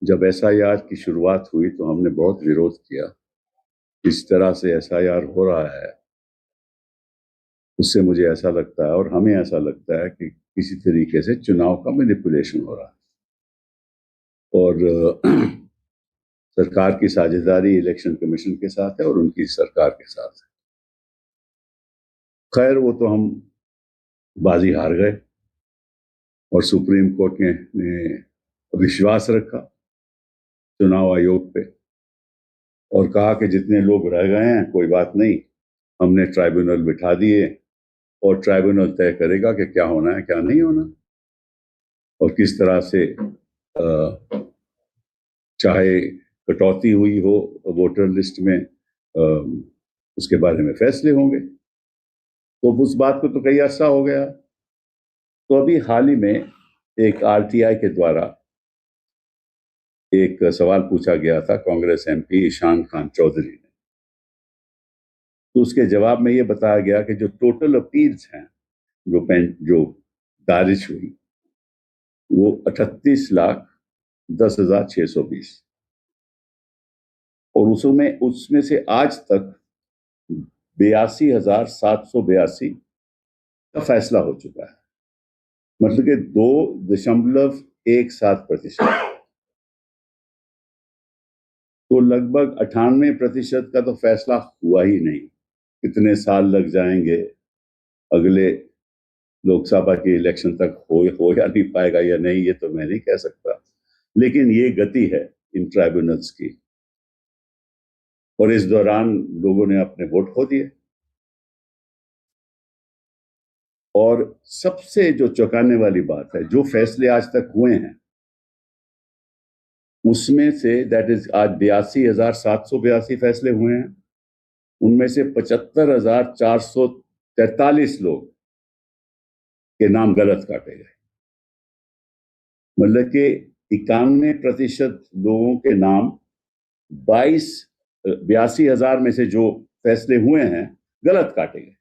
जब एसआईआर की शुरुआत हुई तो हमने बहुत विरोध किया। इस तरह से एसआईआर हो रहा है, उससे मुझे ऐसा लगता है और हमें ऐसा लगता है कि किसी तरीके से चुनाव का मैनिपुलेशन हो रहा है और सरकार की साझेदारी इलेक्शन कमीशन के साथ है और उनकी सरकार के साथ है। खैर, वो तो हम बाजी हार गए और सुप्रीम कोर्ट ने विश्वास रखा चुनाव आयोग पे और कहा कि जितने लोग रह गए हैं कोई बात नहीं, हमने ट्राइब्यूनल बिठा दिए और ट्राइब्यूनल तय करेगा कि क्या होना है क्या नहीं होना और किस तरह से चाहे कटौती हुई हो वोटर लिस्ट में, उसके बारे में फैसले होंगे। तो उस बात को तो कई अर्सा हो गया। तो अभी हाल ही में एक आरटीआई के द्वारा एक सवाल पूछा गया था कांग्रेस एमपी ईशान खान चौधरी ने, तो उसके जवाब में ये बताया गया कि जो टोटल अपील्स हैं जो दारिश हुई वो 38,10,620 और उसमें से आज तक 82,782 का फैसला हो चुका है, मतलब कि 2.17%। तो लगभग 98% का तो फैसला हुआ ही नहीं। कितने साल लग जाएंगे अगले लोकसभा के इलेक्शन तक हो या नहीं पाएगा या नहीं, ये तो मैं नहीं कह सकता, लेकिन ये गति है इन ट्राइब्यूनल्स की। और इस दौरान लोगों ने अपने वोट खो दिए और सबसे जो चौंकाने वाली बात है, जो फैसले आज तक हुए हैं उसमें से दैट इज आज 82,782 फैसले हुए हैं, उनमें से 75,443 लोग के नाम गलत काटे गए। मतलब कि 91% लोगों के नाम 82,000 में से जो फैसले हुए हैं गलत काटे गए।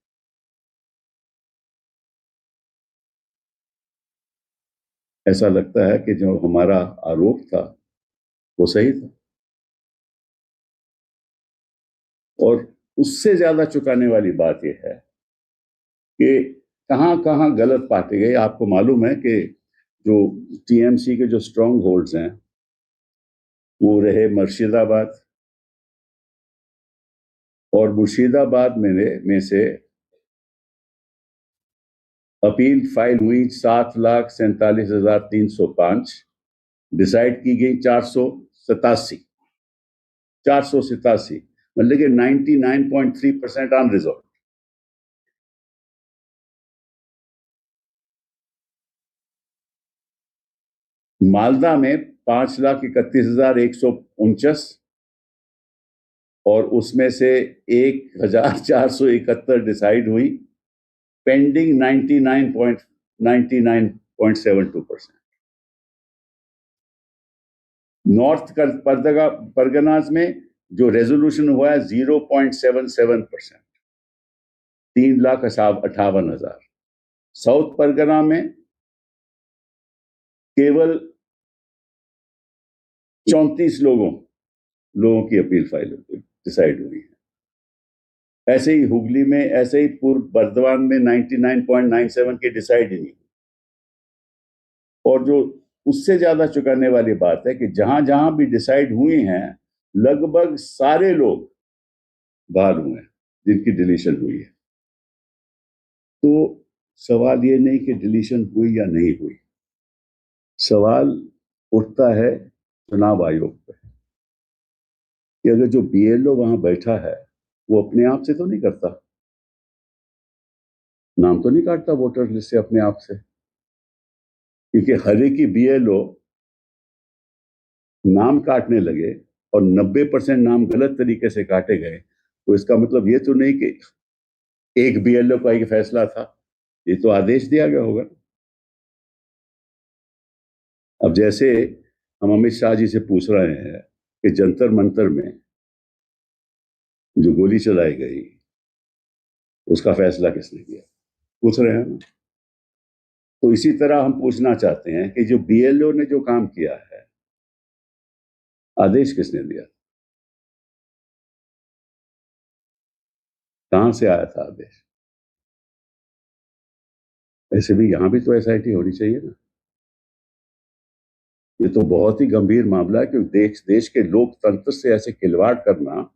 ऐसा लगता है कि जो हमारा आरोप था वो सही था और उससे ज्यादा चौंकाने वाली बात यह है कि कहां कहां गलत पाते गए। आपको मालूम है कि जो टीएमसी के जो स्ट्रॉन्ग होल्ड्स हैं वो रहे मुर्शिदाबाद, और मुर्शिदाबाद में से अपील फाइल हुई 7,47,305, डिसाइड की गई 487, मतलब कि 99.3% अनरिजॉल्व। मालदा में 5,31,149 और उसमें से 1,471 डिसाइड हुई, पेंडिंग 99.72%। नॉर्थ परगनाज में जो रेजोल्यूशन हुआ है 0.77%, 3,58,000। साउथ परगना में केवल 34 लोगों की अपील फाइल डिसाइड हुई है। ऐसे ही हुगली में, ऐसे ही पूर्व बर्दवान में 99.97 की डिसाइड ही नहीं। और जो उससे ज्यादा चौंकाने वाली बात है कि जहां जहां भी डिसाइड हुई हैं लगभग सारे लोग बहाल हुए हैं जिनकी डिलीशन हुई है। तो सवाल ये नहीं कि डिलीशन हुई या नहीं हुई, सवाल उठता है चुनाव आयोग पे कि अगर जो बीएलओ वहां बैठा है वो अपने आप से तो नहीं करता, नाम तो नहीं काटता वोटर लिस्ट से अपने आप से, क्योंकि हर एक ही बीएलओ नाम काटने लगे और 90% नाम गलत तरीके से काटे गए, तो इसका मतलब ये तो नहीं कि एक बीएलओ का एक फैसला था, ये तो आदेश दिया गया होगा। अब जैसे हम अमित शाह जी से पूछ रहे हैं कि जंतर मंतर में जो गोली चलाई गई उसका फैसला किसने किया, पूछ रहे हैं ना। तो इसी तरह हम पूछना चाहते हैं कि जो बीएलओ ने जो काम किया है आदेश किसने दिया? कहां से आया था आदेश? ऐसे भी यहां भी तो एसआईटी होनी चाहिए ना। ये तो बहुत ही गंभीर मामला है कि देश देश के लोकतंत्र से ऐसे खिलवाड़ करना,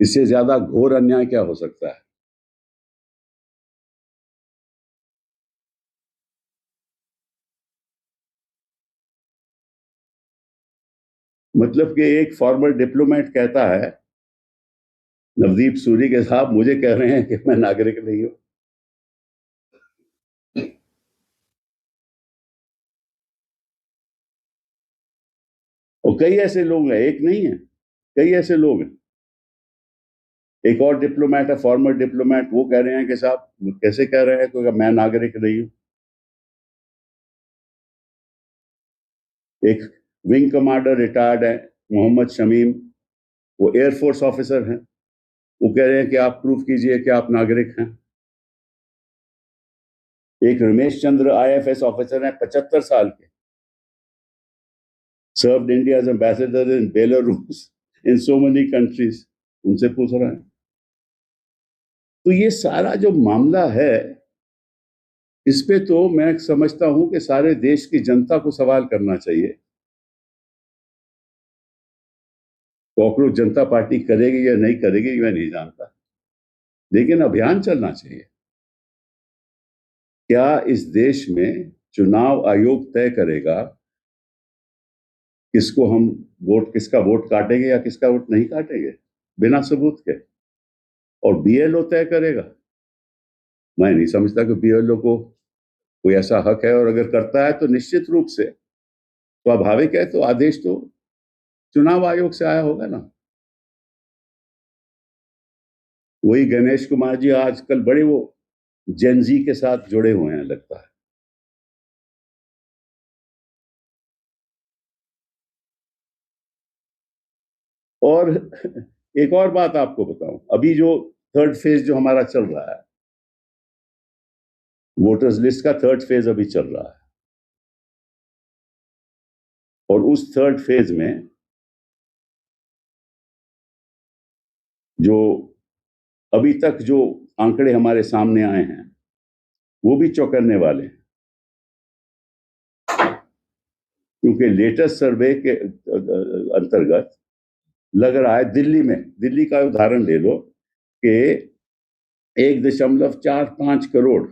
इससे ज्यादा घोर अन्याय क्या हो सकता है? मतलब कि एक फॉर्मर डिप्लोमेट कहता है, नवदीप सूरी के साहब मुझे कह रहे हैं कि मैं नागरिक नहीं हूं। और कई ऐसे लोग हैं, एक नहीं है, कई ऐसे लोग हैं। एक और डिप्लोमेट है, फॉर्मर डिप्लोमेट, वो कह रहे हैं कि साहब कैसे कह रहे हैं कि मैं नागरिक नहीं हूं। एक विंग कमांडर रिटायर्ड है, मोहम्मद शमीम, वो एयरफोर्स ऑफिसर हैं, वो कह रहे हैं कि आप प्रूफ कीजिए कि आप नागरिक हैं। एक रमेश चंद्र आईएफएस ऑफिसर हैं, 75 साल के, served India as ambassador in Belarus, in so many countries, उनसे पूछ रहे हैं। तो ये सारा जो मामला है, इस पे तो मैं समझता हूं कि सारे देश की जनता को सवाल करना चाहिए। कॉकरोच जनता पार्टी करेगी या नहीं करेगी मैं नहीं जानता, लेकिन अभियान चलना चाहिए। क्या इस देश में चुनाव आयोग तय करेगा किसको हम वोट, किसका वोट काटेंगे या किसका वोट नहीं काटेंगे बिना सबूत के? और बीएलओ तय करेगा? मैं नहीं समझता कि बीएलओ को कोई ऐसा हक है, और अगर करता है तो निश्चित रूप से स्वाभाविक है, तो आदेश तो चुनाव आयोग से आया होगा ना। वही गणेश कुमार जी आजकल बड़े वो जेनजी के साथ जुड़े हुए हैं लगता है। और एक और बात आपको बताऊं, अभी जो थर्ड फेज जो हमारा चल रहा है, वोटर्स लिस्ट का थर्ड फेज अभी चल रहा है, और उस थर्ड फेज में जो अभी तक जो आंकड़े हमारे सामने आए हैं, वो भी चौंकाने वाले हैं। क्योंकि लेटेस्ट सर्वे के अंतर्गत लग रहा है, दिल्ली का उदाहरण ले लो कि 1.45 करोड़,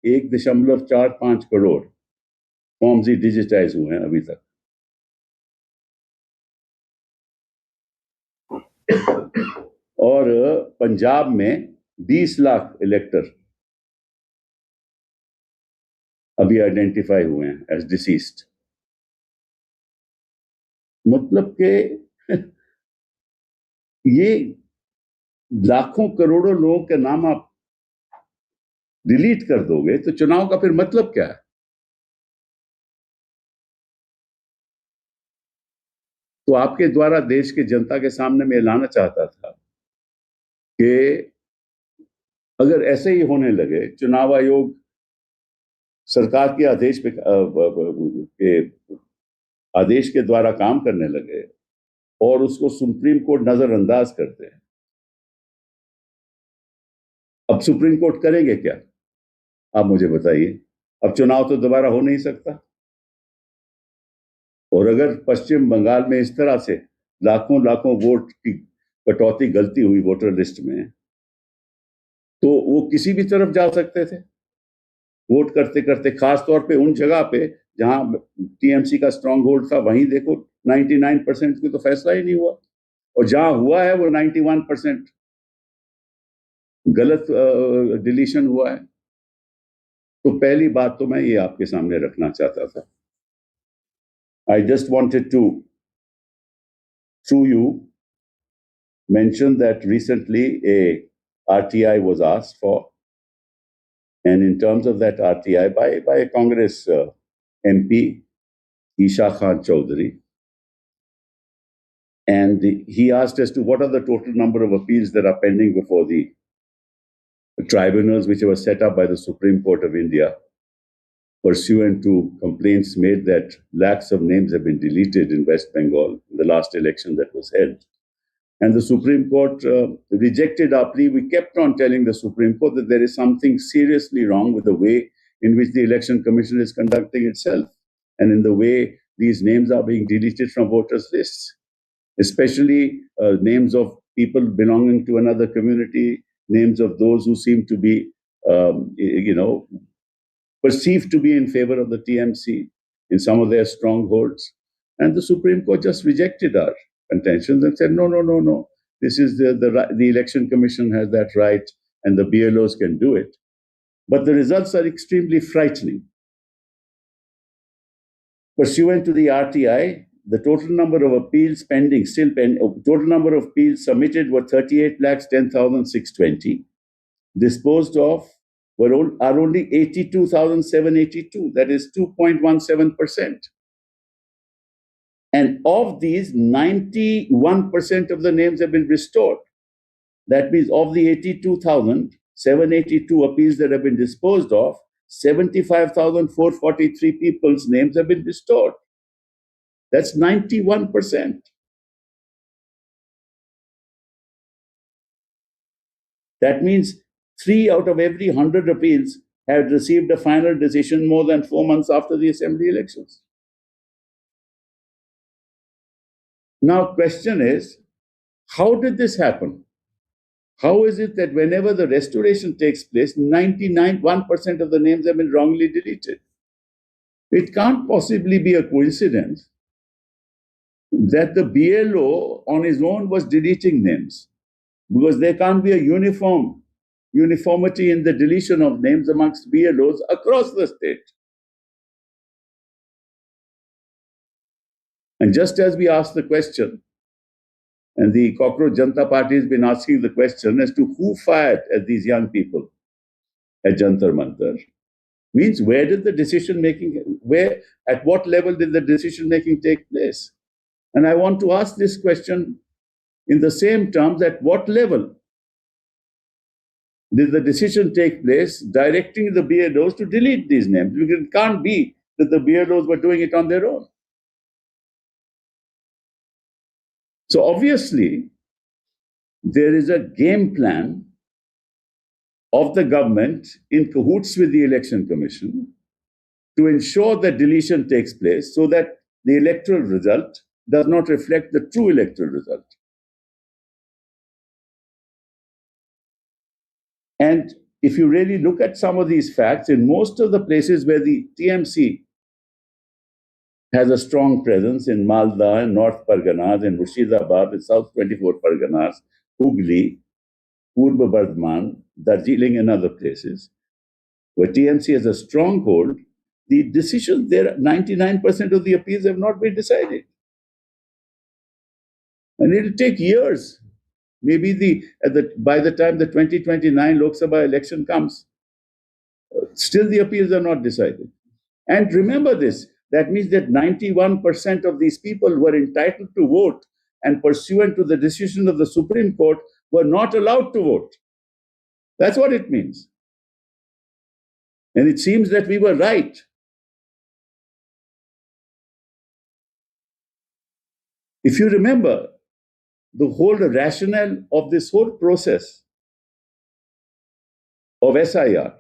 1.45 करोड़ फॉर्म्स ही डिजिटाइज हुए हैं अभी तक। और पंजाब में 20 लाख इलेक्टर अभी आइडेंटिफाई हुए हैं एज डिसीज्ड। मतलब कि ये लाखों करोड़ों लोगों के नाम आप डिलीट कर दोगे तो चुनाव का फिर मतलब क्या है? तो आपके द्वारा देश की जनता के सामने मैं लाना चाहता था कि अगर ऐसे ही होने लगे, चुनाव आयोग सरकार के आदेश पे के आदेश के द्वारा काम करने लगे और उसको सुप्रीम कोर्ट नजरअंदाज करते हैं, अब सुप्रीम कोर्ट करेंगे क्या? आप मुझे बताइए। अब चुनाव तो दोबारा हो नहीं सकता। और अगर पश्चिम बंगाल में इस तरह से लाखों लाखों वोट की कटौती, गलती हुई वोटर लिस्ट में, तो वो किसी भी तरफ जा सकते थे वोट करते करते, खास तौर पे उन जगह पे जहां टीएमसी का स्ट्रांग होल्ड था। वहीं देखो 99% की तो फैसला ही नहीं हुआ, और जहां हुआ है वो 91% गलत डिलीशन हुआ है। तो पहली बात तो मैं ये आपके सामने रखना चाहता था। I just wanted to, through you, mention that recently a RTI was asked for, and in terms of that RTI by a Congress MP, Isha Khan Chaudhary, and he asked as to what are the total number of appeals that are pending before the tribunals which were set up by the Supreme Court of India. pursuant to complaints made that lakhs of names have been deleted in West Bengal in the last election that was held. And the Supreme Court rejected our plea. We kept on telling the Supreme Court that there is something seriously wrong with the way in which the Election Commission is conducting itself and in the way these names are being deleted from voters' lists, especially names of people belonging to another community, names of those who seem to be, perceived to be in favor of the TMC in some of their strongholds. And the Supreme Court just rejected our contentions and said, no. This is the Election Commission has that right and the BLOs can do it. But the results are extremely frightening. Pursuant to the RTI, the total number of appeals total number of appeals submitted were 38,10,620. Disposed of are only 82,782. That is 2.17%. And of these, 91% of the names have been restored. That means of the 82,782 appeals that have been disposed of, 75,443 people's names have been restored. That's 91%. That means 3 out of every 100 appeals had received a final decision more than 4 months after the assembly elections. Now, question is, how did this happen? How is it that whenever the restoration takes place, 99% of the names have been wrongly deleted? It can't possibly be a coincidence that the BLO on his own was deleting names, because there can't be a uniformity in the deletion of names amongst BLOs across the state. And just as we asked the question, and the Cockroach Janata Party has been asking the question as to who fired at these young people at Jantar Mantar, means where did the decision making, at what level did the decision making take place? And I want to ask this question in the same terms, at what level did the decision take place directing the BLOs to delete these names? Because it can't be that the BLOs were doing it on their own. So obviously, there is a game plan of the government in cahoots with the Election Commission to ensure that deletion takes place so that the electoral result does not reflect the true electoral result. And if you really look at some of these facts, in most of the places where the TMC has a strong presence, in Malda, in North Parganas, in Murshidabad, in South 24 Parganas, Hooghly, Purba Bardhaman, Darjeeling, and other places, where TMC has a stronghold, the decisions there, 99% of the appeals have not been decided. And it will take years. Maybe by the time the 2029 Lok Sabha election comes, still the appeals are not decided. And remember this, that means that 91% of these people were entitled to vote and pursuant to the decision of the Supreme Court were not allowed to vote. That's what it means. And it seems that we were right. If you remember, the whole rationale of this whole process of SIR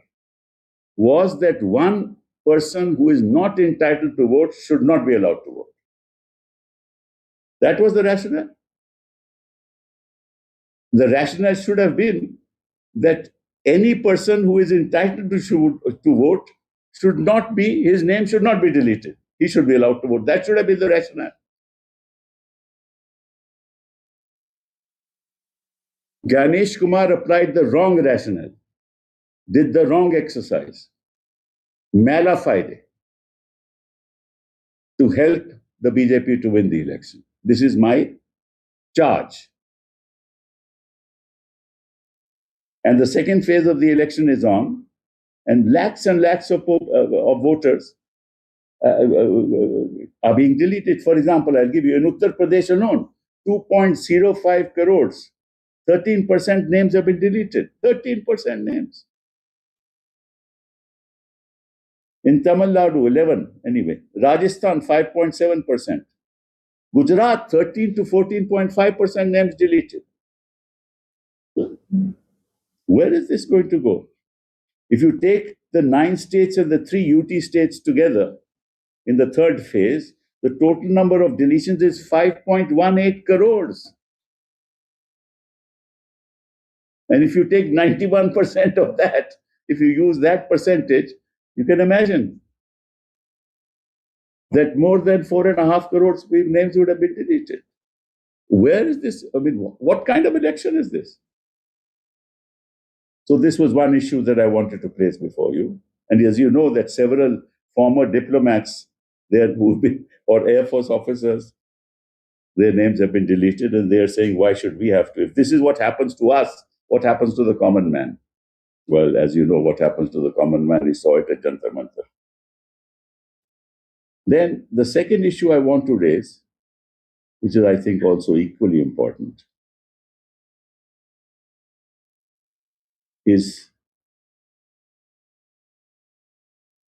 was that one person who is not entitled to vote should not be allowed to vote. That was the rationale. The rationale should have been that any person who is entitled to vote his name should not be deleted. He should be allowed to vote. That should have been the rationale. Ganesh Kumar applied the wrong rationale, did the wrong exercise, mala fide, to help the BJP to win the election. This is my charge. And the second phase of the election is on, and lakhs of voters are being deleted. For example, I'll give you in Uttar Pradesh alone, 2.05 crores. 13% names have been deleted. 13% names. In Tamil Nadu, 11 anyway. Rajasthan, 5.7%. Gujarat, 13 to 14.5% names deleted. Where is this going to go? If you take the 9 states and the 3 UT states together in the third phase, the total number of deletions is 5.18 crores. And if you take 91% of that, if you use that percentage, you can imagine that more than 4.5 crores names would have been deleted. Where is this? I mean, what kind of election is this? So this was one issue that I wanted to place before you. And as you know, that several former diplomats there who've been, or Air Force officers, their names have been deleted, and they're saying, why should we have to? If this is what happens to us, what happens to the common man? Well, as you know, what happens to the common man, we saw it at Jantar Mantar. Then the second issue I want to raise, which is, I think, also equally important, is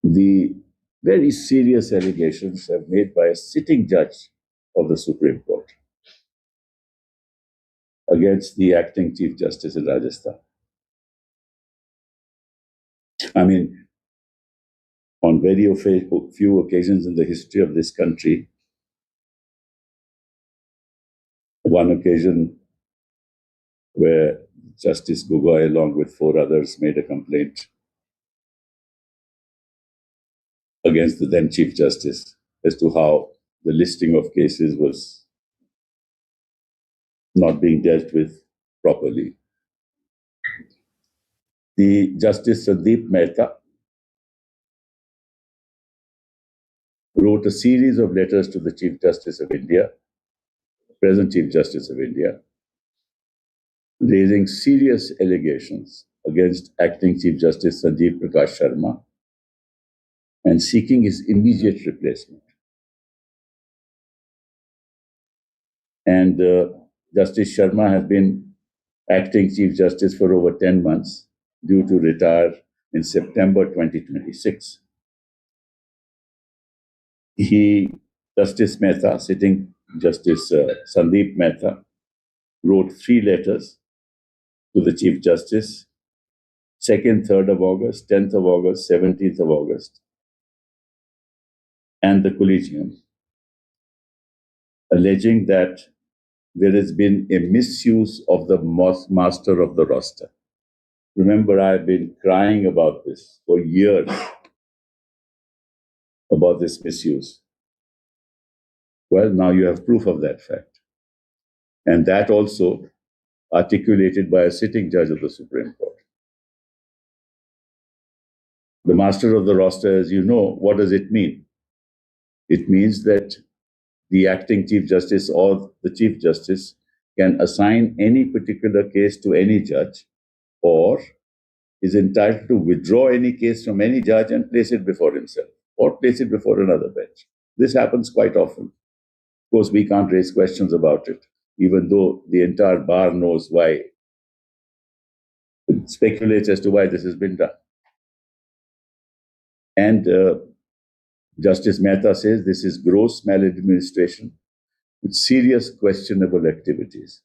the very serious allegations made by a sitting judge of the Supreme Court against the acting Chief Justice in Rajasthan. I mean, on very few occasions in the history of this country, one occasion where Justice Gogoi, along with 4 others, made a complaint against the then Chief Justice as to how the listing of cases was not being dealt with properly. The Justice Sandeep Mehta wrote a series of letters to the Chief Justice of India, present Chief Justice of India, raising serious allegations against acting Chief Justice Sanjeev Prakash Sharma and seeking his immediate replacement. And Justice Sharma has been acting Chief Justice for over 10 months, due to retire in September 2026. Justice Mehta, sitting Justice Sandeep Mehta, wrote 3 letters to the Chief Justice, 2nd, 3rd of August, 10th of August, 17th of August, and the Collegium, alleging that there has been a misuse of the master of the roster. Remember, I've been crying about this for years, about this misuse. Well, now you have proof of that fact. And that also articulated by a sitting judge of the Supreme Court. The master of the roster, as you know, what does it mean? It means that the acting Chief Justice or the Chief Justice can assign any particular case to any judge, or is entitled to withdraw any case from any judge and place it before himself, or place it before another bench. This happens quite often. Of course, we can't raise questions about it, even though the entire bar knows why, it speculates as to why this has been done. And Justice Mehta says this is gross maladministration with serious questionable activities.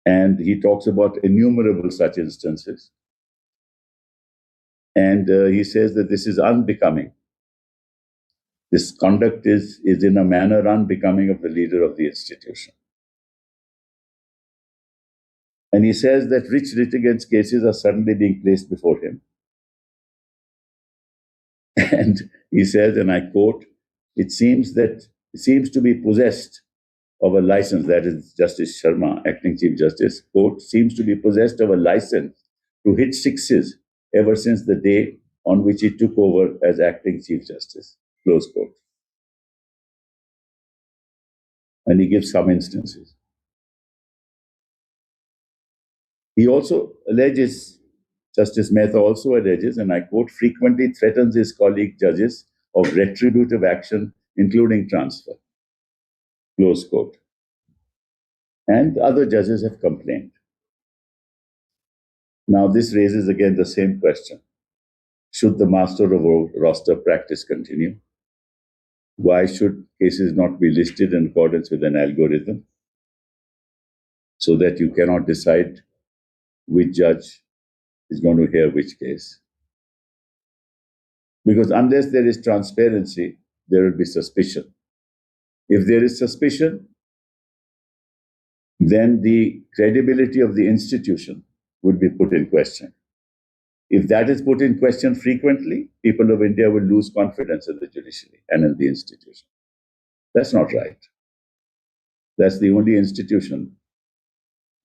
And he talks about innumerable such instances. And he says that this is unbecoming. This conduct is in a manner unbecoming of the leader of the institution. And he says that rich litigants' cases are suddenly being placed before him. And he says, and I quote, it seems to be possessed of a license, that is Justice Sharma, acting Chief Justice, quote, seems to be possessed of a license to hit sixes ever since the day on which he took over as acting Chief Justice, close quote. And he gives some instances. He also alleges, Justice Mehta also alleges, and I quote, frequently threatens his colleague judges of retributive action, including transfer, close quote. And other judges have complained. Now, this raises again the same question. should the master of roster practice continue? Why should cases not be listed in accordance with an algorithm so that you cannot decide which judge is going to hear which case? Because unless there is transparency, there will be suspicion. If there is suspicion, then the credibility of the institution would be put in question. If that is put in question frequently, people of India will lose confidence in the judiciary and in the institution. That's not right. That's the only institution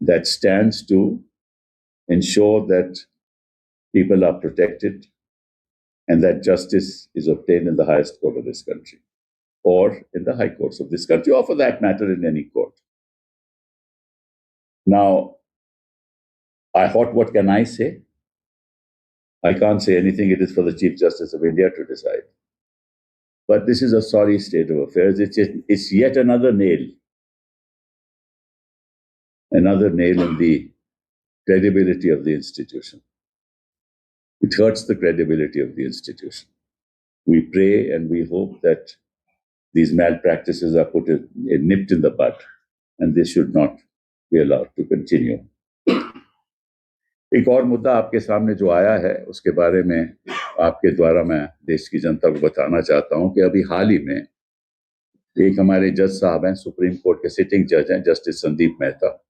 that stands to ensure that people are protected and that justice is obtained in the highest court of this country, or in the high courts of this country, or for that matter, in any court. Now, what can I say? I can't say anything. It is for the Chief Justice of India to decide. But this is a sorry state of affairs. It's yet another nail in the credibility of the institution. It hurts the credibility of the institution. We pray and we hope that these malpractices are nipped in the bud, and they should not be allowed to continue. एक और मुद्दा आपके सामने जो आया है, उसके बारे में आपके द्वारा मैं देश की जनता को बताना चाहता हूं कि अभी हाल ही में एक हमारे जज साहब हैं, सुप्रीम कोर्ट के सिटिंग जज हैं, जस्टिस संदीप मेहता।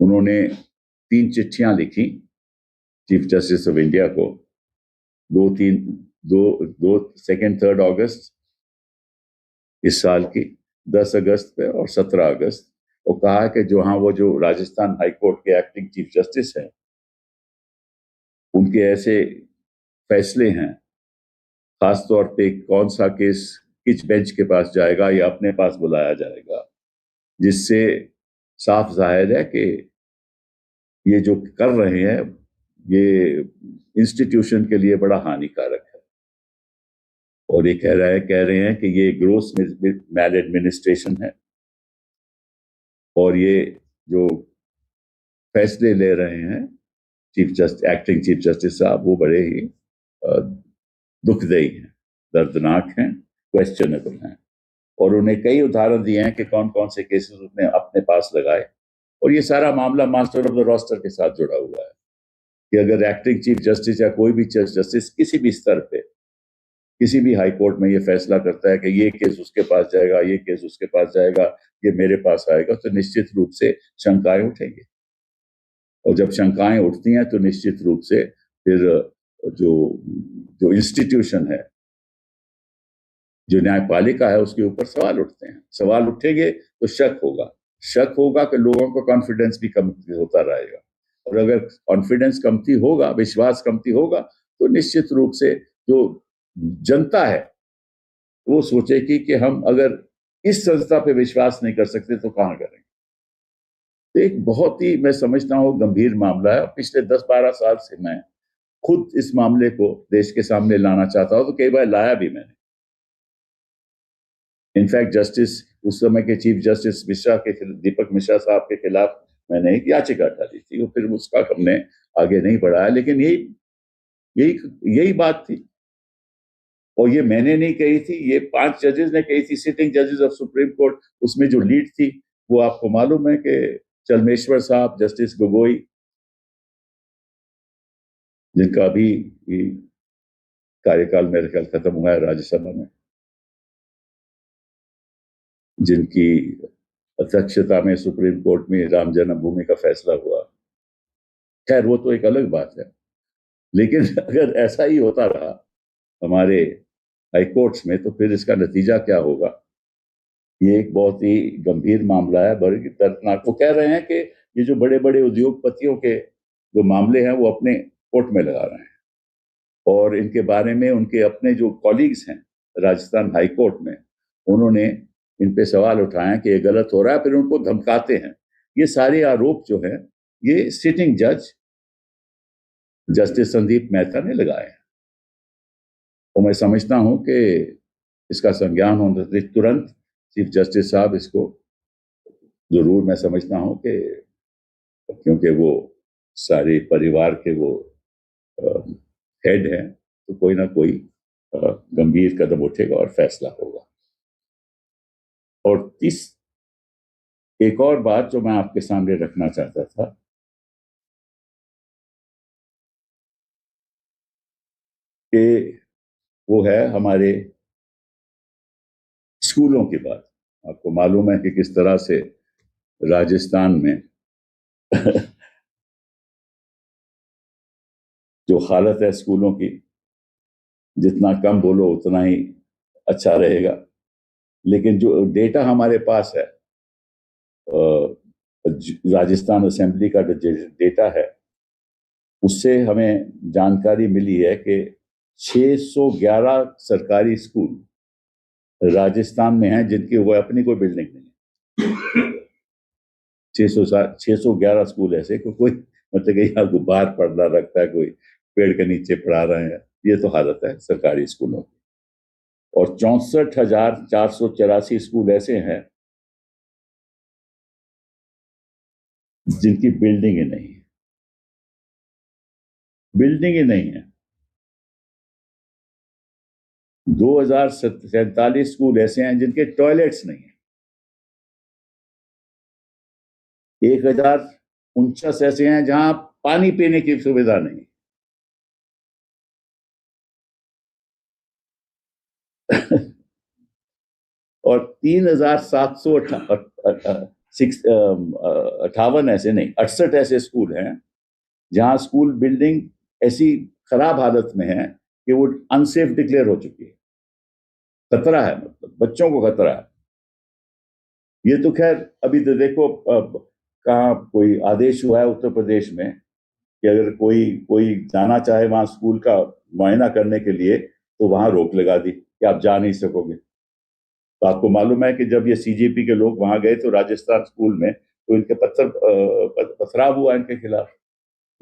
उन्होंने 3 चिट्ठियां लिखी चीफ जस्टिस ऑफ इंडिया को, 2-3 अगस्त इस साल की, 10 अगस्त पे और 17 अगस्त, और कहा कि वो जो राजस्थान हाई कोर्ट के एक्टिंग चीफ जस्टिस हैं, उनके ऐसे फैसले हैं, खासतौर पे कौन सा केस किस बेंच के पास जाएगा या अपने पास बुलाया जाएगा, जिससे साफ जाहिर है कि ये जो कर रहे हैं ये इंस्टीट्यूशन के लिए बड़ा हानिकारक है। और ये कह रहे हैं कि ये ग्रोस मैल एडमिनिस्ट्रेशन है, और ये जो फैसले ले रहे हैं एक्टिंग चीफ जस्टिस साहब, वो बड़े ही दुखदायी हैं, दर्दनाक हैं, क्वेश्चनेबल हैं। और उन्हें कई उदाहरण दिए हैं कि कौन कौन से केसेस उसने अपने पास लगाए, और ये सारा मामला मास्टर ऑफ द रोस्टर के साथ जुड़ा हुआ है कि अगर एक्टिंग चीफ जस्टिस या कोई भी चीफ जस्टिस किसी भी स्तर पे किसी भी हाई कोर्ट में ये फैसला करता है कि ये केस उसके पास जाएगा, ये केस उसके पास जाएगा, ये मेरे पास आएगा, तो निश्चित रूप से शंकाएं उठेंगी। और जब शंकाएं उठती हैं तो निश्चित रूप से फिर जो इंस्टीट्यूशन है, जो न्यायपालिका है, उसके ऊपर सवाल उठते हैं। सवाल उठेंगे तो शक होगा कि लोगों का कॉन्फिडेंस भी कम होता रहेगा, और अगर कॉन्फिडेंस कमती होगा, विश्वास कमती होगा, तो निश्चित रूप से जो जनता है वो सोचेगी कि हम अगर इस संस्था पे विश्वास नहीं कर सकते तो कहां करेंगे। एक बहुत ही, मैं समझता हूं, गंभीर मामला है। पिछले 10-12 साल से मैं खुद इस मामले को देश के सामने लाना चाहता हूं, तो कई बार लाया भी मैंने। इनफैक्ट उस समय के चीफ जस्टिस दीपक मिश्रा साहब के खिलाफ मैंने एक याचिका डाली थी, फिर उसका हमने आगे नहीं बढ़ाया, लेकिन यही बात थी। और ये मैंने नहीं कही थी, ये 5 जजेस ने कही थी, सिटिंग जजेस ऑफ सुप्रीम कोर्ट। उसमें जो लीड थी वो आपको मालूम है कि चलमेश्वर साहब, जस्टिस गोगोई, जिनका अभी कार्यकाल मेरे ख्याल खत्म हुआ है राज्यसभा में, जिनकी अध्यक्षता में सुप्रीम कोर्ट में राम जन्मभूमि का फैसला हुआ। खैर, वो तो एक अलग बात है, लेकिन अगर ऐसा ही होता रहा हमारे हाई कोर्ट्स में, तो फिर इसका नतीजा क्या होगा। ये एक बहुत ही गंभीर मामला है, बड़ी दर्दनाक। वो कह रहे हैं कि ये जो बड़े बड़े उद्योगपतियों के जो मामले हैं वो अपने कोर्ट में लगा रहे हैं, और इनके बारे में उनके अपने जो कॉलीग्स हैं राजस्थान हाई कोर्ट में, उन्होंने इन पे सवाल उठाए कि ये गलत हो रहा है, फिर उनको धमकाते हैं। ये सारे आरोप जो है ये सिटिंग जज जस्टिस संदीप मेहता ने लगाए हैं, और मैं समझता हूं कि इसका संज्ञान होना चाहिए तुरंत। चीफ जस्टिस साहब इसको जरूर, मैं समझता हूं कि क्योंकि वो सारे परिवार के वो हेड हैं, तो कोई ना कोई गंभीर कदम उठेगा और फैसला होगा। और एक और बात जो मैं आपके सामने रखना चाहता था कि वो है हमारे स्कूलों की बात। आपको मालूम है कि किस तरह से राजस्थान में जो हालत है स्कूलों की, जितना कम बोलो उतना ही अच्छा रहेगा। लेकिन जो डेटा हमारे पास है, राजस्थान असेंबली का जो डेटा है, उससे हमें जानकारी मिली है कि 611 सरकारी स्कूल राजस्थान में हैं जिनकी वो अपनी कोई बिल्डिंग नहीं है। 611 स्कूल ऐसे कोई मतलब कि यहाँ गुब्बार पढ़ना रखता है, कोई पेड़ के नीचे पढ़ा रहे हैं, ये तो हालत है सरकारी स्कूलों की। और 64,484 स्कूल ऐसे हैं जिनकी बिल्डिंग ही नहीं है, बिल्डिंग ही नहीं है। 2047 स्कूल ऐसे हैं जिनके टॉयलेट्स नहीं है। 1049 ऐसे हैं जहां पानी पीने की सुविधा नहीं। और 3,758 ऐसे नहीं, 68 ऐसे स्कूल हैं जहां स्कूल बिल्डिंग ऐसी खराब हालत में है कि वो अनसेफ डिक्लेयर हो चुकी है। खतरा है, मतलब बच्चों को खतरा है। ये तो खैर अभी तो देखो कहाँ कोई आदेश हुआ है उत्तर प्रदेश में कि अगर कोई कोई जाना चाहे वहां स्कूल का मुआयना करने के लिए तो वहां रोक लगा दी कि आप जा नहीं सकोगे। तो आपको मालूम है कि जब ये सीजेपी के लोग वहां गए तो राजस्थान स्कूल में, तो इनके पथराव हुआ इनके खिलाफ।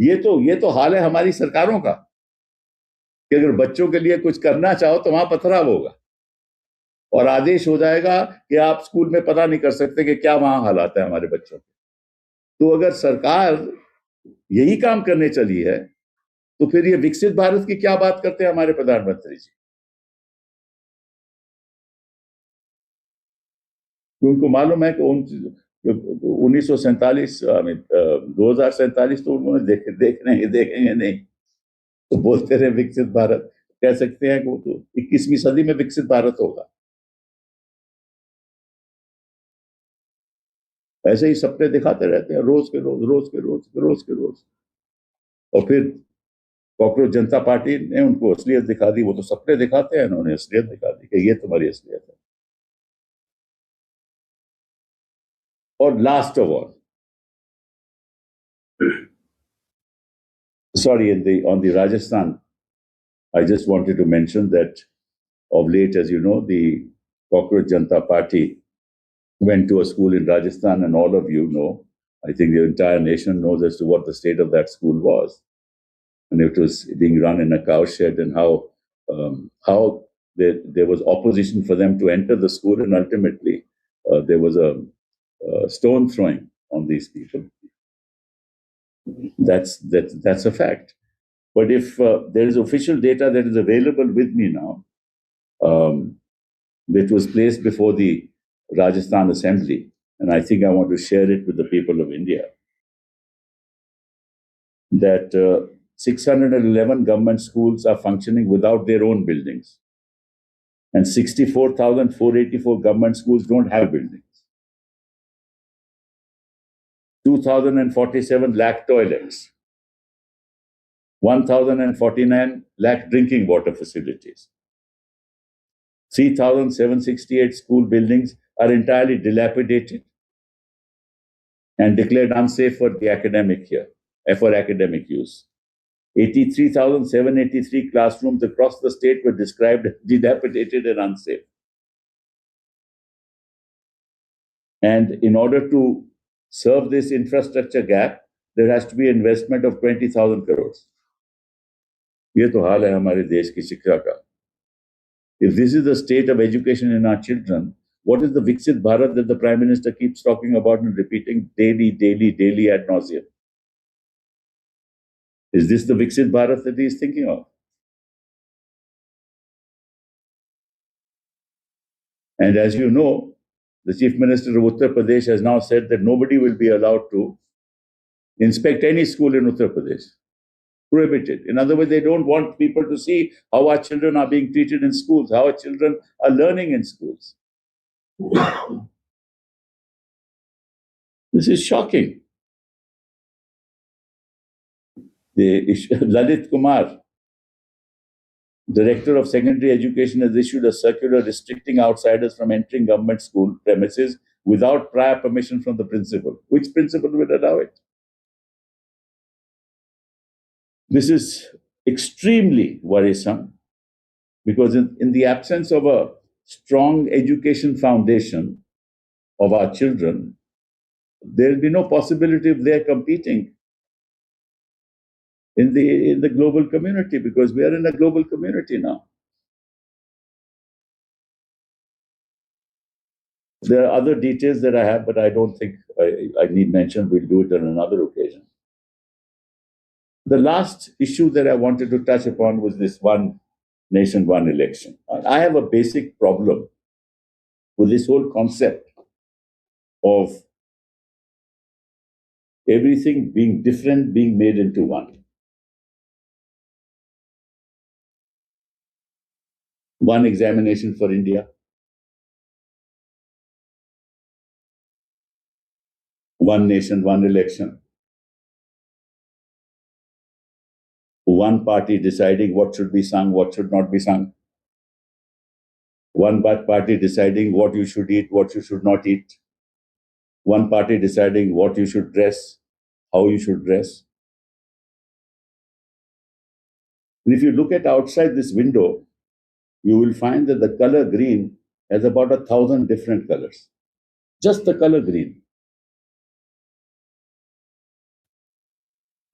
ये तो हाल है हमारी सरकारों का कि अगर बच्चों के लिए कुछ करना चाहो तो वहां पथराव होगा और आदेश हो जाएगा कि आप स्कूल में पता नहीं कर सकते कि क्या वहां हालात है हमारे बच्चों के। तो अगर सरकार यही काम करने चली है तो फिर ये विकसित भारत की क्या बात करते हैं हमारे प्रधानमंत्री जी। उनको मालूम है कि 1947 2047 तो उन्होंने देखेंगे नहीं। तो बोलते रहे विकसित भारत, कह सकते हैं कि वो तो 21वीं सदी में विकसित भारत होगा। ऐसे ही सपने दिखाते रहते हैं रोज के रोज, रोज के रोज, रोज के रोज। और फिर कॉकरोच जनता पार्टी ने उनको असलियत दिखा दी। वो तो सपने दिखाते हैं, उन्होंने असलियत दिखा दी कि ये तुम्हारी असलियत है। और last of all, sorry, on the Rajasthan, I just wanted to mention that of late, as you know, the Cockroach Janta Party went to a school in Rajasthan, and all of you know, I think the entire nation knows as to what the state of that school was, and it was being run in a cowshed, and how there was opposition for them to enter the school, and ultimately there was a stone throwing on these people. That's a fact. But if there is official data that is available with me now, which was placed before the Rajasthan Assembly, and I think I want to share it with the people of India, that 611 government schools are functioning without their own buildings, and 64,484 government schools don't have buildings. 2,047 lakh toilets, 1,049 lakh drinking water facilities. 3,768 school buildings are entirely dilapidated and declared unsafe for the academic year, for academic use. 83,783 classrooms across the state were described dilapidated and unsafe. And in order to serve this infrastructure gap, there has to be investment of 20,000 crores. ये तो हाल है हमारे देश की शिक्षा का. If this is the state of education in our children, what is the Viksit Bharat that the Prime Minister keeps talking about and repeating daily ad nauseum? Is this the Viksit Bharat that he is thinking of? And as you know, the Chief Minister of Uttar Pradesh has now said that nobody will be allowed to inspect any school in Uttar Pradesh. Prohibited. In other words, they don't want people to see how our children are being treated in schools, how our children are learning in schools. This is shocking. Lalit Kumar, Director of Secondary Education, has issued a circular restricting outsiders from entering government school premises without prior permission from the principal. Which principal will allow it? This is extremely worrisome because in the absence of a strong education foundation of our children, there will be no possibility of their competing in the global community, because we are in a global community now. There are other details that I have, but I don't think I need mention. We'll do it on another occasion. The last issue that I wanted to touch upon was this one nation, one election. I have a basic problem with this whole concept of everything being different, being made into one. One examination for India, one nation, one election. One party deciding what should be sung, what should not be sung. One party deciding what you should eat, what you should not eat. One party deciding what you should dress, how you should dress. And if you look at outside this window, you will find that the color green has about 1,000 different colors. Just the color green.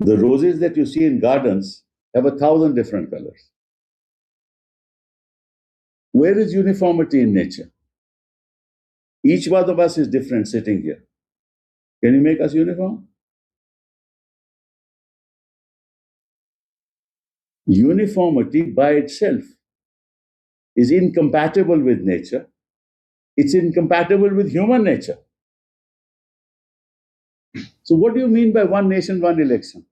The roses that you see in gardens have 1,000 different colors. Where is uniformity in nature? Each one of us is different sitting here. Can you make us uniform? Uniformity by itself is incompatible with nature. It's incompatible with human nature. So what do you mean by one nation, one election?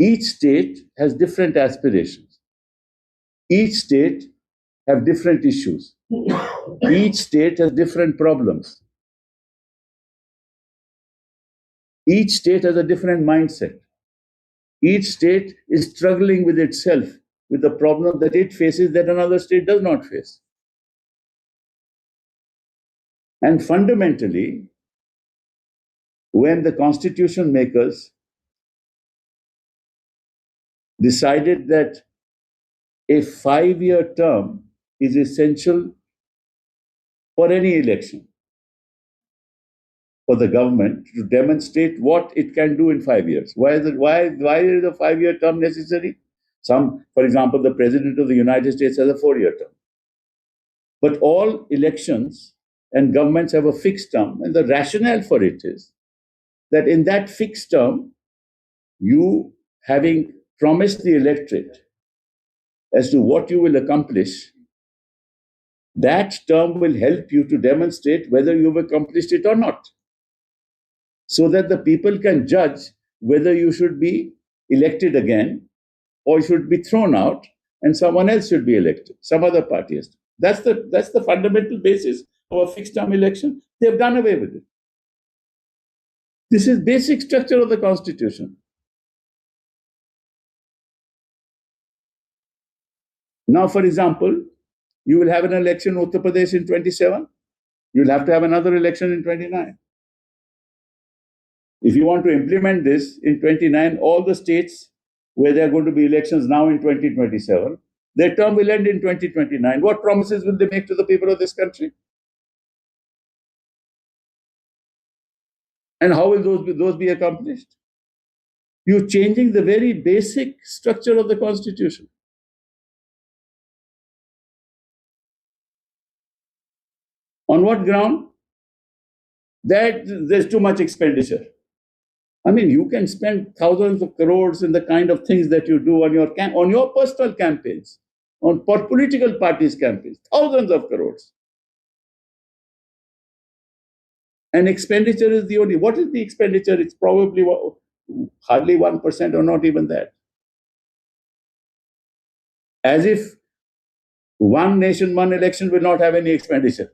Each state has different aspirations. Each state have different issues. Each state has different problems. Each state has a different mindset. Each state is struggling with itself, with the problem that it faces that another state does not face. And fundamentally, when the constitution makers decided that a 5-year term is essential for any election, for the government to demonstrate what it can do in 5 years. Why is a 5-year term necessary? For example, the President of the United States has a 4-year term. But all elections and governments have a fixed term, and the rationale for it is that in that fixed term, you, having promised the electorate as to what you will accomplish, that term will help you to demonstrate whether you've accomplished it or not, so that the people can judge whether you should be elected again or should be thrown out and someone else should be elected, some other party has to. That's the fundamental basis of a fixed term election. They've done away with it. This is basic structure of the Constitution. Now, for example, you will have an election in Uttar Pradesh in 27. You'll have to have another election in 29. If you want to implement this in 29, all the states where there are going to be elections now in 2027, their term will end in 2029. What promises will they make to the people of this country? And how will those be accomplished? You're changing the very basic structure of the Constitution. On what ground? That there's too much expenditure. I mean, you can spend thousands of crores in the kind of things that you do on your personal campaigns. for political parties campaigns, thousands of crores. And expenditure is the only. What is the expenditure? It's probably hardly 1% or not even that. As if one nation, one election will not have any expenditure.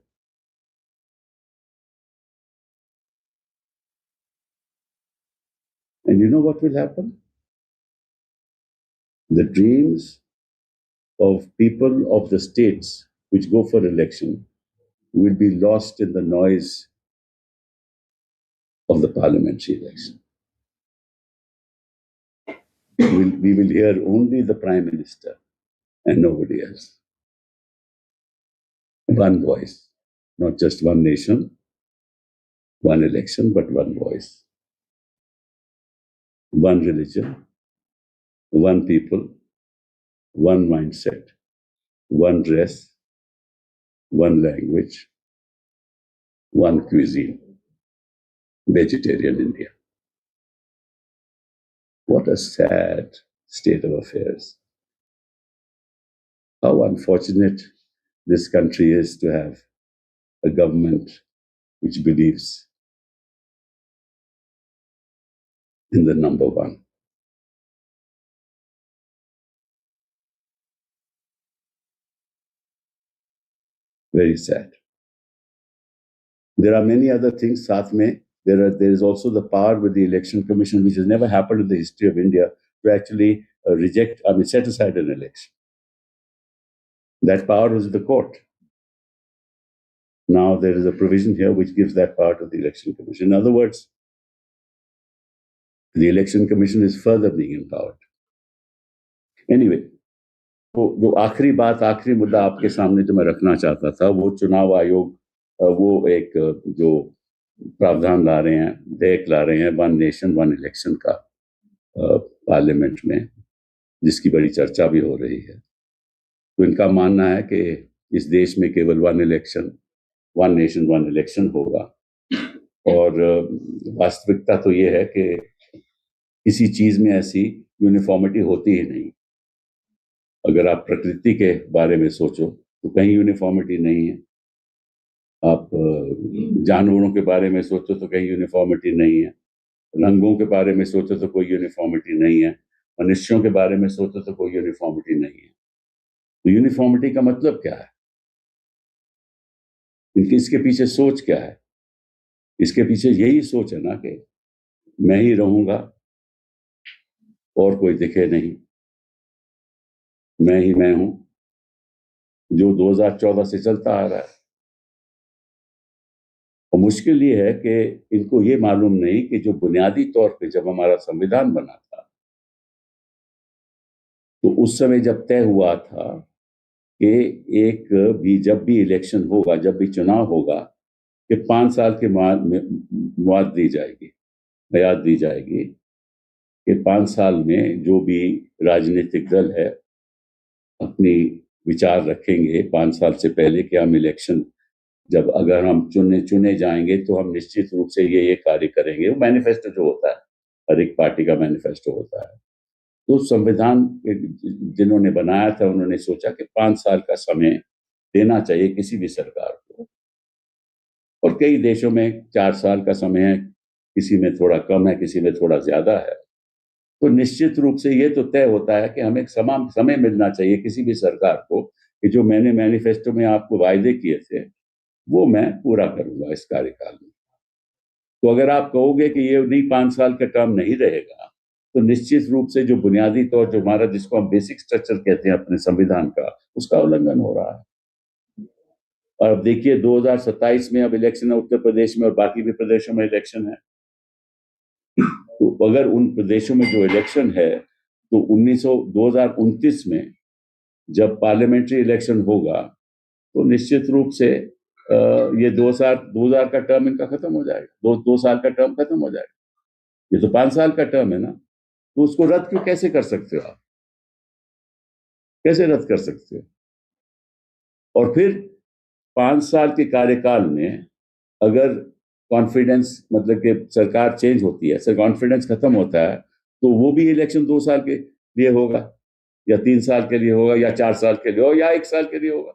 And you know what will happen? The dreams of people of the states which go for election will be lost in the noise of the parliamentary election. We will hear only the Prime Minister and nobody else. One voice, not just one nation, one election, but one voice. One religion, one people, one mindset, one dress, one language, one cuisine. Vegetarian India. What a sad state of affairs. How unfortunate this country is to have a government which believes in the number one. Very sad. There are many other things, साथ में. There is also the power with the Election Commission, which has never happened in the history of India, to actually set aside an election. That power was the court. Now there is a provision here which gives that power to the Election Commission. In other words, the Election Commission is further being empowered. Anyway, जो आखिरी मुद्दा आपके सामने जो मैं रखना चाहता था, वो चुनाव आयोग वो एक जो प्रावधान ला रहे हैं, विधेयक ला रहे हैं, वन नेशन वन इलेक्शन का पार्लियामेंट में, जिसकी बड़ी चर्चा भी हो रही है. तो इनका मानना है कि इस देश में केवल वन नेशन वन इलेक्शन होगा. और वास्तविकता तो ये है कि किसी चीज में ऐसी यूनिफॉर्मिटी होती ही नहीं. अगर आप प्रकृति के बारे में सोचो तो कहीं यूनिफॉर्मिटी नहीं है. आप जानवरों के बारे में सोचो तो कहीं यूनिफॉर्मिटी नहीं है. रंगों के बारे में सोचो तो कोई यूनिफॉर्मिटी नहीं है. मनुष्यों के बारे में सोचो तो कोई यूनिफॉर्मिटी नहीं है. तो यूनिफॉर्मिटी का मतलब क्या है? इसके पीछे सोच क्या है? इसके पीछे यही सोच है ना कि मैं ही रहूंगा और कोई दिखे नहीं, मैं ही मैं हूं, जो 2014 से चलता आ रहा है. और मुश्किल ये है कि इनको ये मालूम नहीं कि जो बुनियादी तौर पे जब हमारा संविधान बना था तो उस समय जब तय हुआ था कि जब भी इलेक्शन होगा, जब भी चुनाव होगा, कि 5 साल के मुआद दी जाएगी, हयात दी जाएगी कि 5 साल में जो भी राजनीतिक दल है अपनी विचार रखेंगे 5 साल से पहले कि हम इलेक्शन जब अगर हम चुने जाएंगे तो हम निश्चित रूप से ये कार्य करेंगे. वो मैनिफेस्टो जो होता है, हर एक पार्टी का मैनिफेस्टो होता है. तो संविधान जिन्होंने बनाया था उन्होंने सोचा कि 5 साल का समय देना चाहिए किसी भी सरकार को. और कई देशों में 4 साल का समय है, किसी में थोड़ा कम है, किसी में थोड़ा ज्यादा है. तो निश्चित रूप से ये तो तय होता है कि हमें समान समय मिलना चाहिए किसी भी सरकार को कि जो मैंने मैनिफेस्टो में आपको वायदे किए थे वो मैं पूरा करूंगा इस कार्यकाल में. तो अगर आप कहोगे कि ये नहीं 5 साल का टर्म नहीं रहेगा तो निश्चित रूप से जो बुनियादी तौर जो हमारा जिसको हम बेसिक स्ट्रक्चर कहते हैं अपने संविधान का, उसका उल्लंघन हो रहा है. और अब देखिए 2027 में अब इलेक्शन है उत्तर प्रदेश में और बाकी भी प्रदेशों में इलेक्शन है. तो अगर उन प्रदेशों में जो इलेक्शन है तो 2029 में जब पार्लियामेंट्री इलेक्शन होगा तो निश्चित रूप से ये 2000 का टर्म इनका खत्म हो जाएगा. 2 साल का टर्म खत्म हो जाएगा. ये तो 5 साल का टर्म है ना. तो उसको रद्द क्यों कैसे कर सकते हो आप? कैसे रद्द कर सकते हो? और फिर 5 साल के कार्यकाल में अगर कॉन्फिडेंस मतलब कि सरकार चेंज होती है, सर कॉन्फिडेंस खत्म होता है तो वो भी इलेक्शन 2 साल के लिए होगा. या 3 साल के लिए होगा या 4 साल के लिए होगा या 1 साल के लिए होगा।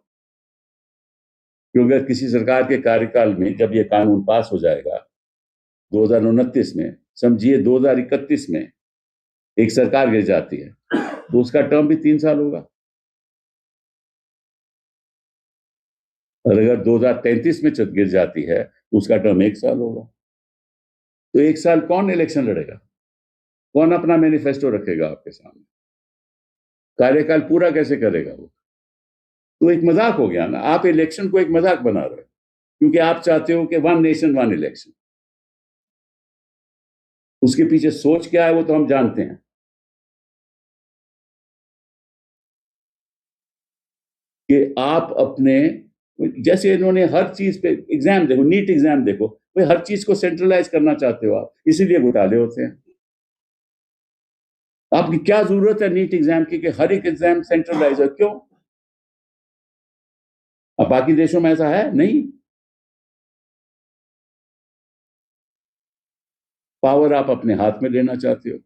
क्योंकि अगर किसी सरकार के कार्यकाल में जब ये कानून पास हो जाएगा 2029 में, समझिए 2031 में एक सरकार गिर जाती है तो उसका टर्म भी 3 साल होगा। और अगर 2033 में गिर जाती है तो उसका टर्म 1 साल होगा। तो 1 साल कौन इलेक्शन लड़ेगा? कौन अपना मैनिफेस्टो रखेगा आपके सामने? कार्यकाल पूरा कैसे करेगा वो? तो एक मजाक हो गया ना। आप इलेक्शन को एक मजाक बना रहे हो क्योंकि आप चाहते हो कि 1 नेशन 1 इलेक्शन। उसके पीछे सोच क्या है वो तो हम जानते हैं कि आप अपने, जैसे इन्होंने हर चीज पे एग्जाम देखो, नीट एग्जाम देखो, भाई हर चीज को सेंट्रलाइज करना चाहते हो आप, इसीलिए घोटाले होते हैं। आपकी क्या जरूरत है नीट एग्जाम की कि हर एक एग्जाम सेंट्रलाइज है? क्यों? अब बाकी देशों में ऐसा है नहीं। पावर आप अपने हाथ में लेना चाहते हो।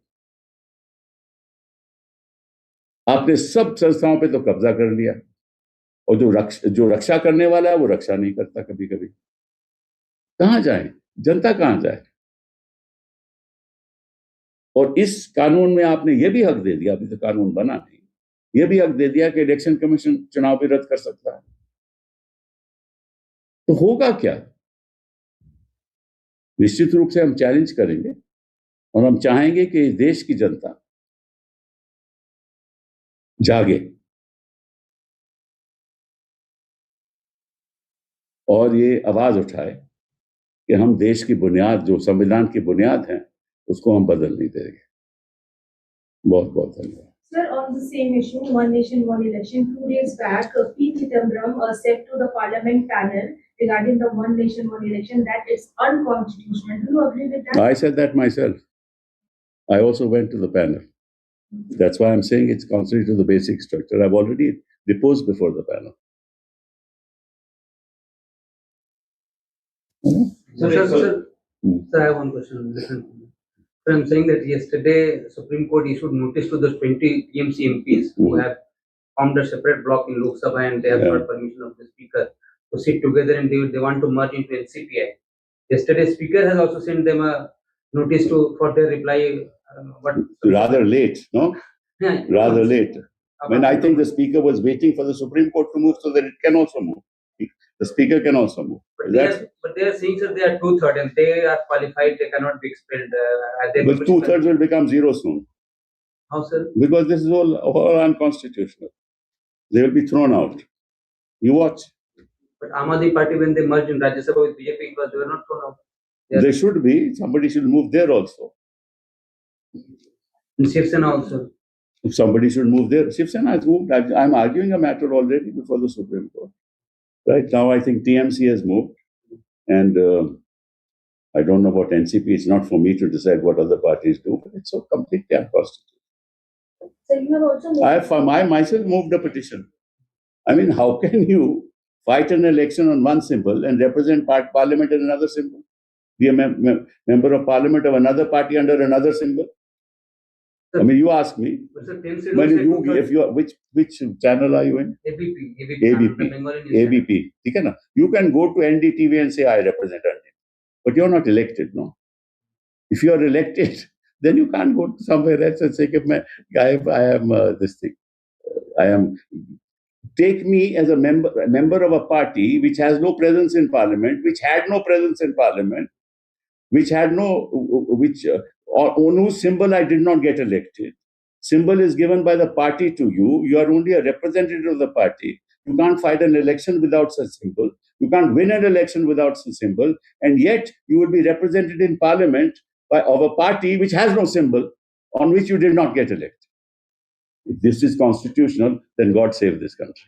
आपने सब संस्थाओं पे तो कब्जा कर लिया और जो रक्षा करने वाला है वो रक्षा नहीं करता। कभी कभी कहां जाए जनता, कहां जाए? और इस कानून में आपने ये भी हक दे दिया, अभी तो कानून बना नहीं, ये भी हक दे दिया कि इलेक्शन कमीशन चुनाव भी रद्द कर सकता है। तो होगा क्या? निश्चित रूप से हम चैलेंज करेंगे और हम चाहेंगे कि देश की जनता जागे और ये आवाज उठाए कि हम देश की बुनियाद, जो संविधान की बुनियाद है, उसको हम बदल नहीं देंगे। बहुत बहुत धन्यवाद। Sir, on the same issue, 1 nation 1 election, 2 days back, P. Chidambaram said to the parliament panel regarding the 1 nation 1 election that it's unconstitutional. Do you agree with that? I said that myself. I also went to the panel. That's why I'm saying it's contrary to the basic structure. I've already deposed before the panel. Sir, I have one question. Listen. So I'm saying that yesterday Supreme Court issued notice to the 20 TMC MPs who have formed a separate block in Lok Sabha and they have got permission of the Speaker to sit together and they want to merge into NCPI. Yesterday, Speaker has also sent them a notice for their reply. Rather late, no? Yeah, rather late. When I think the Speaker was waiting for the Supreme Court to move so that it can also move. The Speaker can also move. But they are saying that they are 2/3 and they are qualified, they cannot be expelled. But 2/3 will become zero soon. How, sir? Because this is all unconstitutional. They will be thrown out. You watch. But Aam Aadmi Party, when they merged in Rajya Sabha with BJP, they were not thrown out. They should be. Somebody should move there also. In Shiv Sena also. If somebody should move there, Shiv Sena has moved. I'm arguing a matter already before the Supreme Court. Right now, I think TMC has moved, and I don't know about NCP. It's not for me to decide what other parties do, but it's so completely unconstitutional. So you have also I myself moved a petition. I mean, how can you fight an election on one symbol and represent parliament in another symbol? Be a member of parliament of another party under another symbol? I mean, you ask me. Which channel are you in? ABP. You can go to NDTV and say, I represent NDTV. But you're not elected, no? If you're elected, then you can't go to somewhere else and say, I am this thing. Take me as a member of a party which has no presence in parliament, which had no presence in parliament, on whose symbol I did not get elected. Symbol is given by the party to you. You are only a representative of the party. You can't fight an election without such symbol. You can't win an election without such symbol. And yet, you will be represented in parliament of a party which has no symbol, on which you did not get elected. If this is constitutional, then God save this country.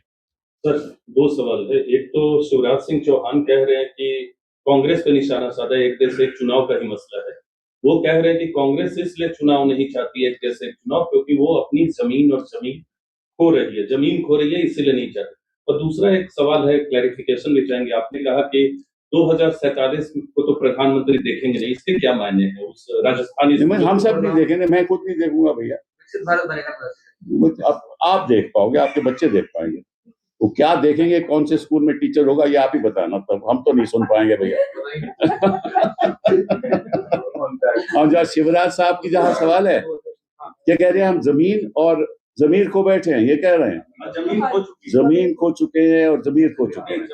Sir, 2 सवाल है। एक तो शिवराज सिंह चौहान कह रहे हैं कि कांग्रेस पे निशाना साधा एक देश एक चुनाव का ही मसला है। वो कह रहे हैं कि कांग्रेस इसलिए चुनाव नहीं चाहती एक देश एक चुनाव क्योंकि वो अपनी जमीन खो रही है, इसीलिए नहीं चाहती। और दूसरा एक सवाल है, क्लैरिफिकेशन भी चाहेंगे। आपने कहा कि 2047 को तो प्रधानमंत्री देखेंगे नहीं, इसके क्या मायने हैं? उस राजस्थानी हम सब नहीं देखेंगे, मैं खुद नहीं देखूंगा भैया। विकसित भारत बनेगा तो। आप देख पाओगे, आपके बच्चे देख पाएंगे, वो क्या देखेंगे, कौन से स्कूल में टीचर होगा, ये आप ही बताना, तब हम तो नहीं सुन पाएंगे भैया। और जहाँ शिवराज साहब की जहाँ सवाल है, क्या कह रहे हैं, हम जमीन और जमीर खो बैठे हैं, ये कह रहे हैं जमीन खो चुके हैं और जमीर खो चुके हैं,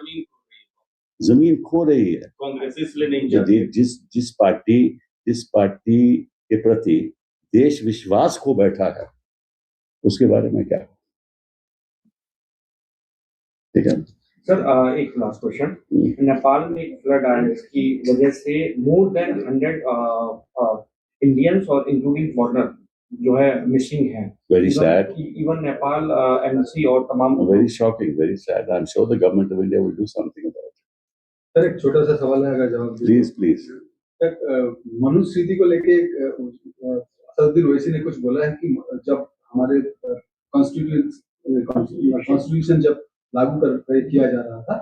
जमीन खो रही है कांग्रेस इसलिए नहीं चाहती। जिस पार्टी के प्रति देश विश्वास खो बैठा है, उसके बारे में क्या, ठीक है सर। एक लास्ट क्वेश्चन, नेपाल में एक फ्लड आया जिसकी वजह से मोर देन 100 इंडियंस और इंक्लूडिंग फॉरेनर जो है मिसिंग है। Very sad, even Nepal MC और तमाम, very shocking, very sad. I am sure the government of India will do something about it. Sir एक छोटा सा सवाल है, अगर जवाब प्लीज प्लीज। मनुस्मृति को लेके असदुद्दीन ओवैसी ने कुछ बोला है कि जब हमारे कॉन्स्टिट्यूशन जब लागू किया जा रहा था,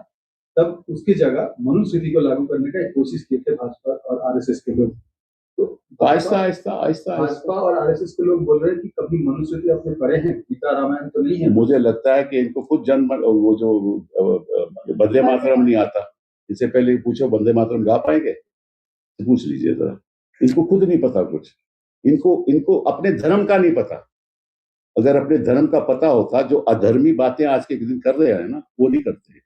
तब उसकी जगह मनुस्मृति को लागू करने का एक कोशिश किए थे भाजपा और आरएसएस के लोग। तो आहिस्ता भाजपा और आरएसएस के लोग बोल रहे हैं कि कभी मनुस्मृति अपने पढ़े हैं, गीता रामायण तो नहीं है। मुझे लगता है कि इनको खुद वो जो वंदे मातरम नहीं आता, इससे पहले पूछो वंदे मातरम गा पाएंगे, तो पूछ लीजिए जरा, इनको खुद नहीं पता कुछ, इनको अपने धर्म का नहीं पता। अगर अपने धर्म का पता होता, जो अधर्मी बातें आज के दिन कर रहे हैं ना, वो नहीं करते।